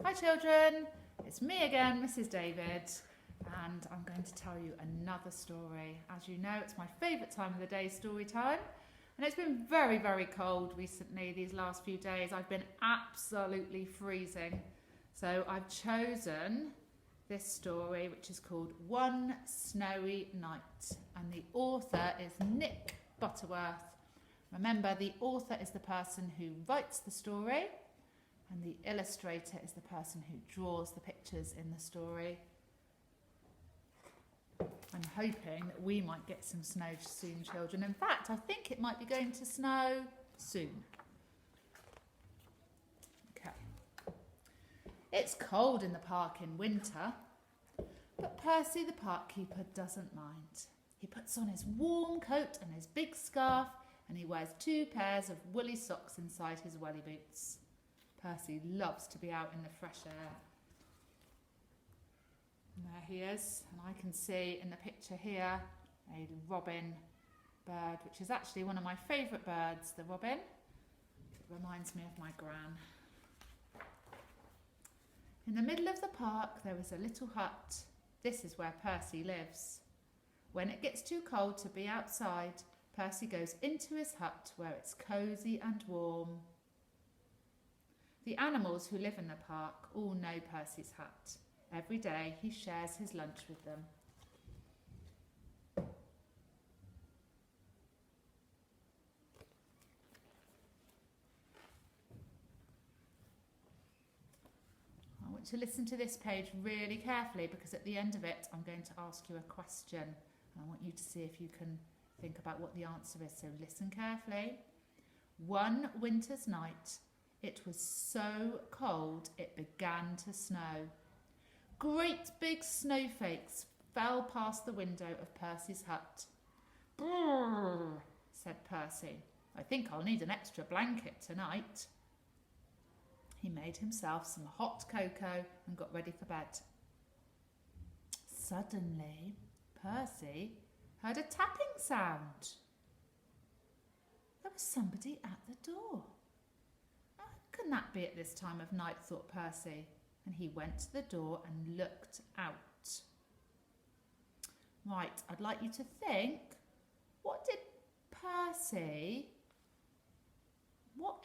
Hi children, it's me again, Mrs. David, and I'm going to tell you another story. As you know, it's my favourite time of the day, story time, and it's been very, very cold recently, these last few days. I've been absolutely freezing, so I've chosen this story, which is called One Snowy Night, and the author is Nick Butterworth. Remember, the author is the person who writes the story, and the illustrator is the person who draws the pictures in the story. I'm hoping that we might get some snow soon, children. In fact, I think it might be going to snow soon. Okay. It's cold in the park in winter, but Percy the park keeper doesn't mind. He puts on his warm coat and his big scarf, and he wears 2 pairs of woolly socks inside his welly boots. Percy loves to be out in the fresh air. And there he is, and I can see in the picture here a robin bird, which is actually one of my favourite birds, the robin. It reminds me of my gran. In the middle of the park there is a little hut. This is where Percy lives. When it gets too cold to be outside, Percy goes into his hut where it's cosy and warm. The animals who live in the park all know Percy's hut. Every day he shares his lunch with them. I want you to listen to this page really carefully, because at the end of it I'm going to ask you a question, and I want you to see if you can think about what the answer is. So listen carefully. One winter's night, it was so cold it began to snow. Great big snowflakes fell past the window of Percy's hut. Brrr, said Percy. I think I'll need an extra blanket tonight. He made himself some hot cocoa and got ready for bed. Suddenly, Percy heard a tapping sound. There was somebody at the door. How can that be at this time of night, thought Percy, and he went to the door and looked out. Right, I'd like you to think, what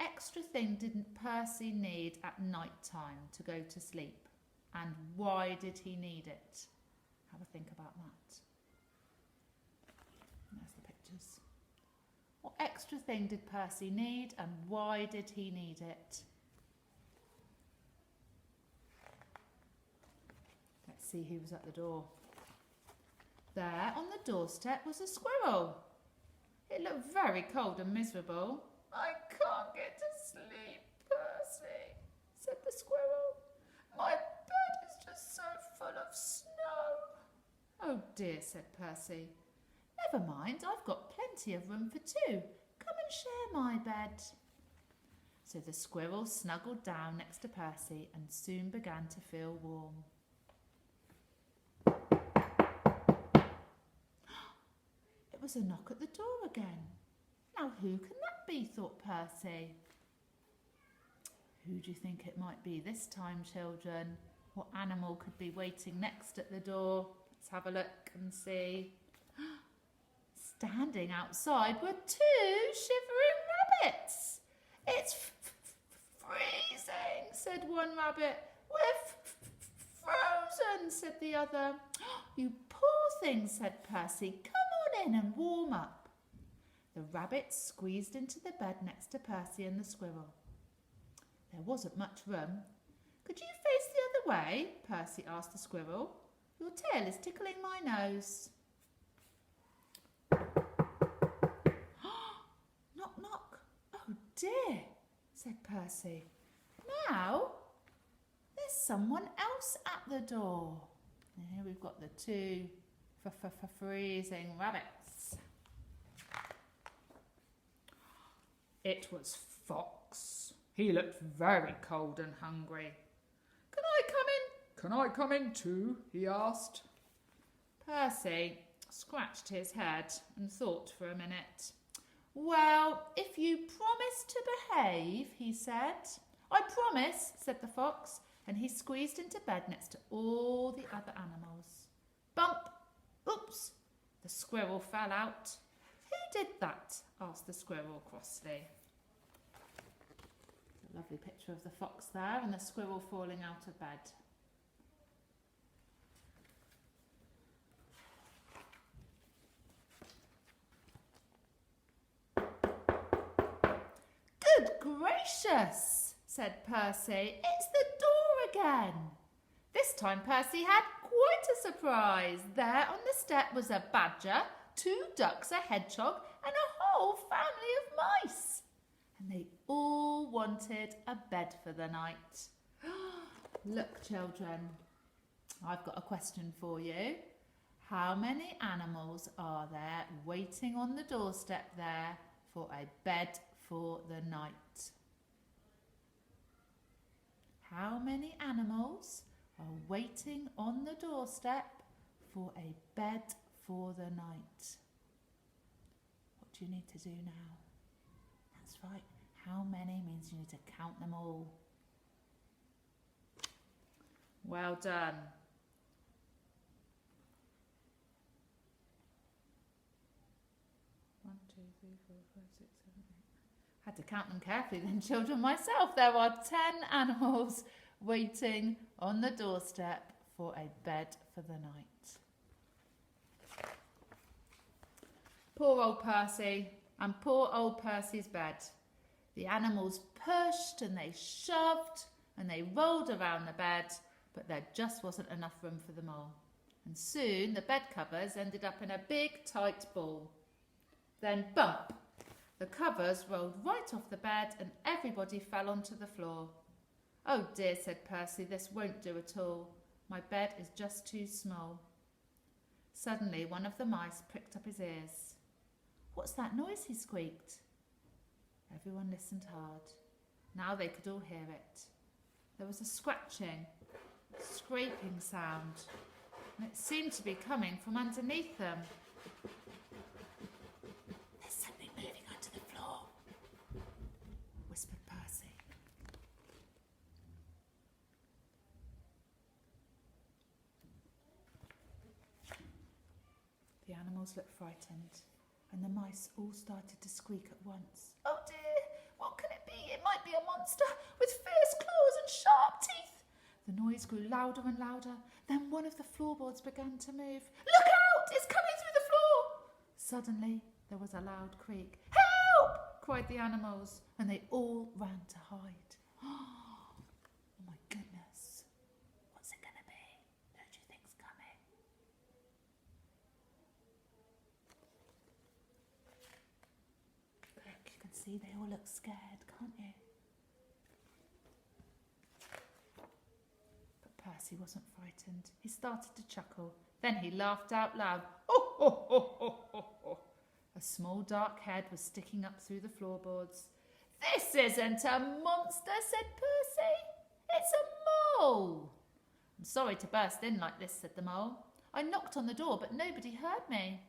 extra thing didn't Percy need at night time to go to sleep? And why did he need it? Have a think about that. There's the pictures. What extra thing did Percy need, and why did he need it? Let's see who was at the door. There on the doorstep was a squirrel. It looked very cold and miserable. I can't get to sleep, Percy, said the squirrel. My bed is just so full of snow. Oh dear, said Percy. Never mind, I've got plenty of room for 2. Come and share my bed. So the squirrel snuggled down next to Percy and soon began to feel warm. It was a knock at the door again. Now who can that be, thought Percy. Who do you think it might be this time, children? What animal could be waiting next at the door? Let's have a look and see. Standing outside were 2 shivering rabbits. It's freezing, said one rabbit. We're frozen, said the other. You poor thing, said Percy. Come on in and warm up. The rabbits squeezed into the bed next to Percy and the squirrel. There wasn't much room. Could you face the other way? Percy asked the squirrel. Your tail is tickling my nose. Knock, knock. Oh dear, said Percy. Now there's someone else at the door. And here we've got the 2 freezing rabbits. It was Fox. He looked very cold and hungry. Can I come in? Can I come in too? He asked. Percy scratched his head and thought for a minute. Well, if you promise to behave, he said. I promise, said the fox. and he squeezed into bed next to all the other animals. Bump! Oops! The squirrel fell out. Who did that? Asked the squirrel crossly. A lovely picture of the fox there and the squirrel falling out of bed. Good gracious, said Percy. It's the door again. This time Percy had quite a surprise. There on the step was a badger, 2 ducks, a hedgehog, and a whole family of mice. And they all wanted a bed for the night. Look, children, I've got a question for you. How many animals are there waiting on the doorstep there for a bed for the night? How many animals are waiting on the doorstep for a bed for the night? What do you need to do now? That's right. How many means you need to count them all. Well done. One, two, three, four, five, six, seven, eight. Had to count them carefully then, children, myself. There are 10 animals waiting on the doorstep for a bed for the night. Poor old Percy and poor old Percy's bed. The animals pushed and they shoved and they rolled around the bed, but there just wasn't enough room for them all. And soon the bed covers ended up in a big tight ball. Then bump! The covers rolled right off the bed and everybody fell onto the floor. Oh dear, said Percy, this won't do at all. My bed is just too small. Suddenly one of the mice pricked up his ears. What's that noise? He squeaked. Everyone listened hard. Now they could all hear it. There was a scratching, scraping sound, and it seemed to be coming from underneath them. There's something moving under the floor, whispered Percy. The animals looked frightened, and the mice all started to squeak at once. Oh dear, what can it be? It might be a monster with fierce claws and sharp teeth. The noise grew louder and louder. Then one of the floorboards began to move. Look out! It's coming through the floor! Suddenly there was a loud creak. Help! Cried the animals, and they all ran to hide. Oh my goodness. What's it going to be? Who do you think's coming? Look, you can see they all look scared, can't you? But Percy wasn't frightened. He started to chuckle. Then he laughed out loud. Ho, ho, ho, ho, ho, ho. A small dark head was sticking up through the floorboards. This isn't a monster, said Percy. It's a mole. I'm sorry to burst in like this, said the mole. I knocked on the door, but nobody heard me.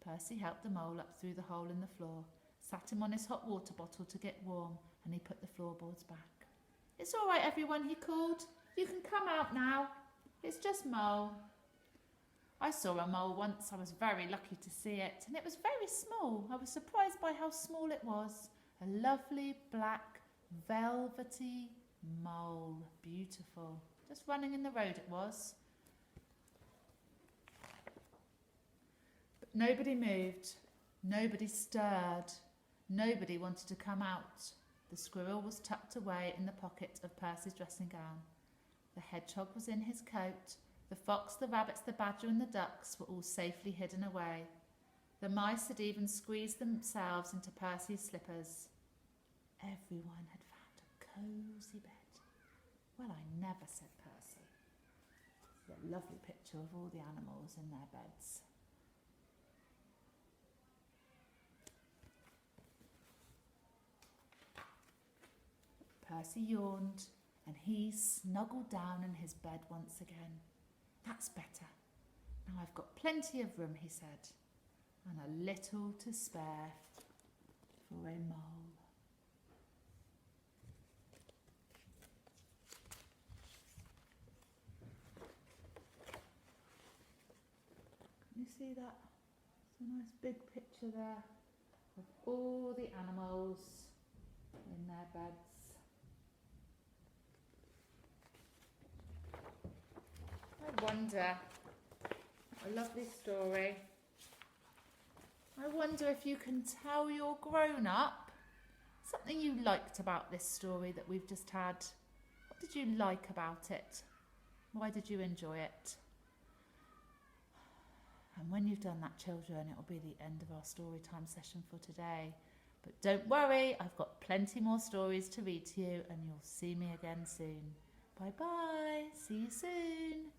Percy helped the mole up through the hole in the floor, sat him on his hot water bottle to get warm, and he put the floorboards back. It's all right, everyone, he called. You can come out now. It's just Mole. I saw a mole once. I was very lucky to see it, and it was very small. I was surprised by how small it was. A lovely black, velvety mole. Beautiful. Just running in the road it was. But nobody moved. Nobody stirred. Nobody wanted to come out. The squirrel was tucked away in the pocket of Percy's dressing gown. The hedgehog was in his coat. The fox, the rabbits, the badger and the ducks were all safely hidden away. The mice had even squeezed themselves into Percy's slippers. Everyone had found a cosy bed. Well, I never, said Percy. It's a lovely picture of all the animals in their beds. Percy yawned and he snuggled down in his bed once again. That's better. Now I've got plenty of room, he said, and a little to spare for a mole. see that? It's a nice big picture there of all the animals in their beds. I wonder, a lovely story. I wonder if you can tell your grown-up something you liked about this story that we've just had. What did you like about it? Why did you enjoy it? And when you've done that, children, it will be the end of our story time session for today. But don't worry, I've got plenty more stories to read to you, and you'll see me again soon. Bye-bye. See you soon.